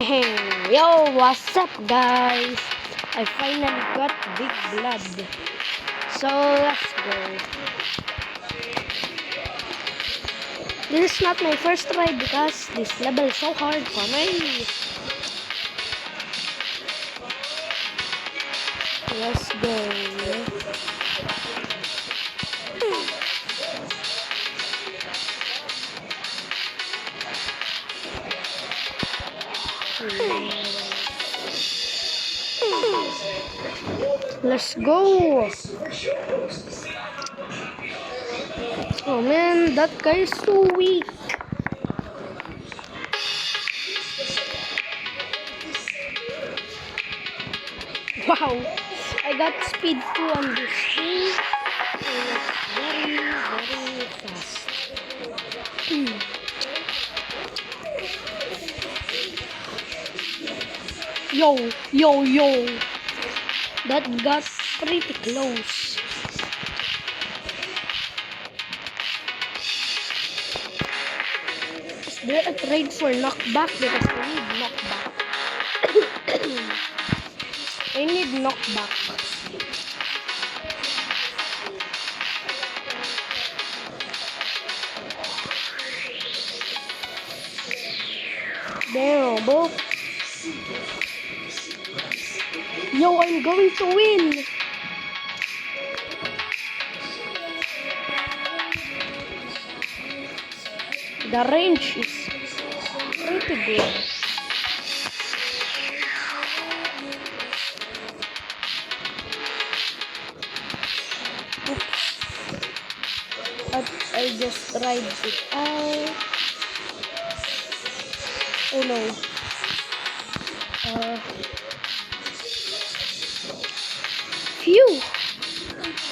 Hey, yo, what's up guys? I finally got big blood. So let's go. This is not my first try because this level is so hard for me. Let's go. Let's go. Oh man, that guy is so weak. Wow, I got speed 2 on this thing. And it's very fast. Yo. That got pretty close. Is there a trade for knockback? Because I need knockback. I need knockback. Damn, bro. Yo, I'm going to win. The range is pretty good. Oops. But I just tried it out. Oh no. Phew.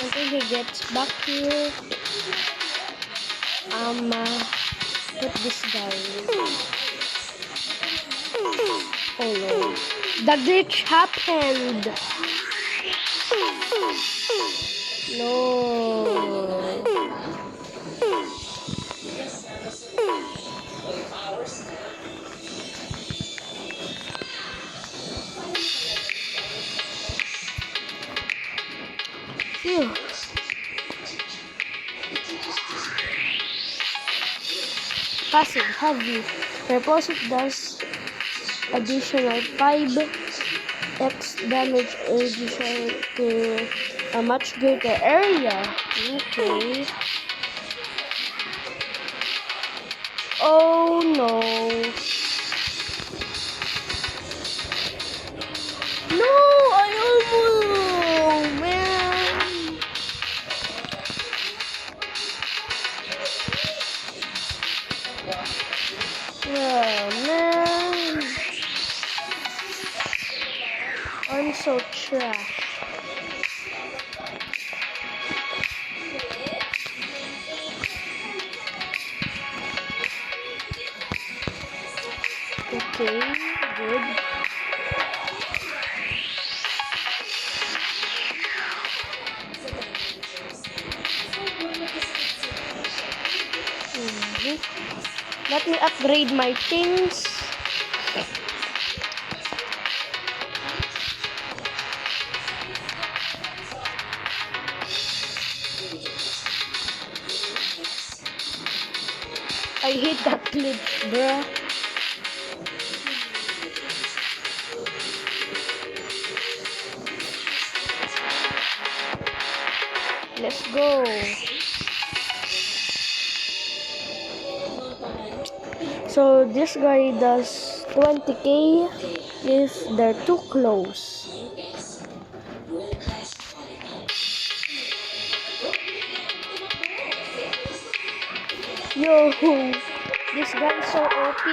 Until he gets back here. Put this guy. Oh no. The glitch happened. No. Phew. Passive heavy. Repulsive does additional 5x damage additional to a much greater area. Okay. Oh no. No, I almost, man. Oh man. I'm so trash. Okay, good. Let me upgrade my things. I hate that glitch, bruh. Let's go. So this guy does 20k if they're too close. Yo, this guy is so OP.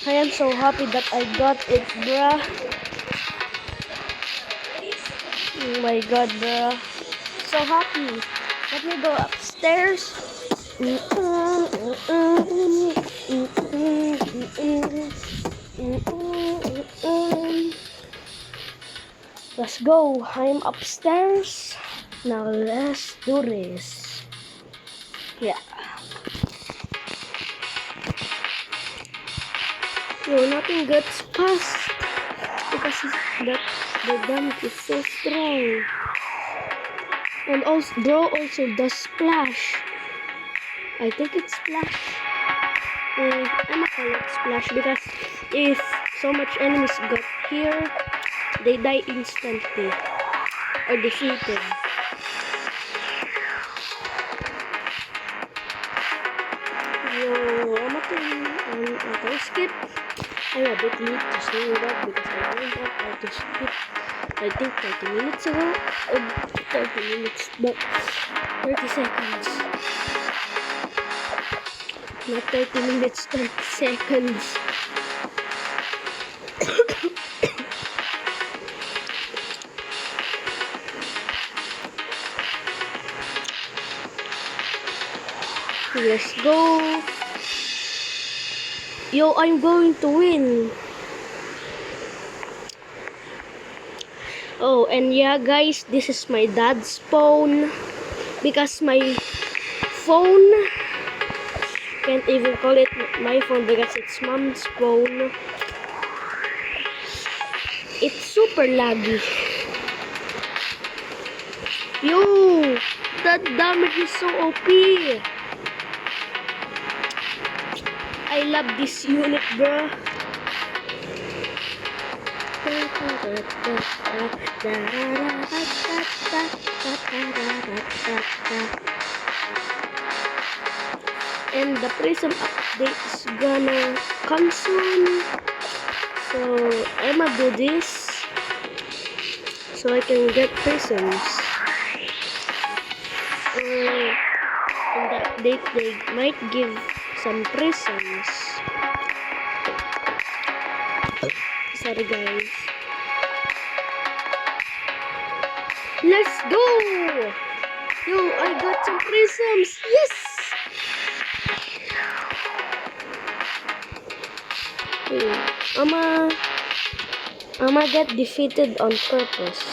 I am so happy that I got it, bruh. Oh my god, bruh. So happy. Let me go upstairs. Let's go. I'm upstairs. Now let's do this. Yeah. No, nothing gets past because the damage is so strong. And also, bro also does splash. I think it's splash. I'm gonna call it splash because if so much enemies got here, they die instantly or defeated. Yo, I'm gonna skip. I'm a bit late to say that because I learned out how to skip. I think 30 minutes ago. 30 minutes, but 30 seconds. Not 30 minutes, 30 seconds. Let's go. Yo, I'm going to win. Oh, and yeah, guys, this is my dad's phone because my phone can't even call it my phone because it's mom's phone. It's super laggy. Yo, that damage is so OP. I love this unit, bro. And the prism update is gonna come soon. So I'ma do this so I can get prisms. Or in the update they might give some prisms. Sorry guys. Let's go! Yo, I got some prisms! Yes! I'ma get defeated on purpose.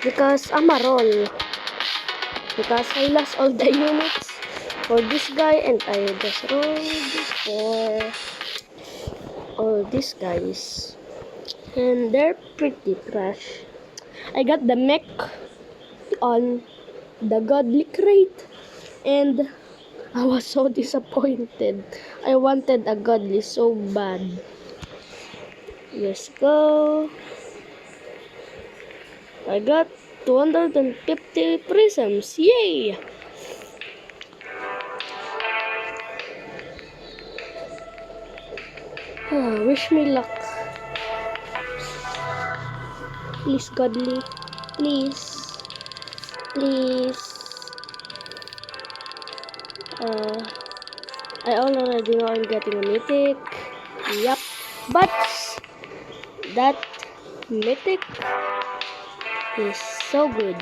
Because I'ma roll. Because I lost all the units for this guy and I just rolled for all these guys. And they're pretty trash. I got the mech on the godly crate and I was so disappointed. I wanted a godly so bad. Let's go. I got 250 prisms. Yay! Wish me luck. Please, godly. Please. Please. I already know I'm getting a mythic. Yup. But that mythic is so good.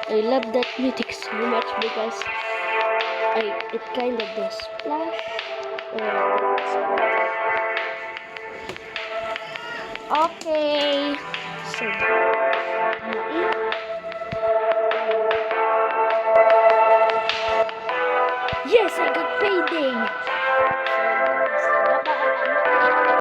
I love that mythic so much because it kind of does splash. Okay. So yes, I got payday.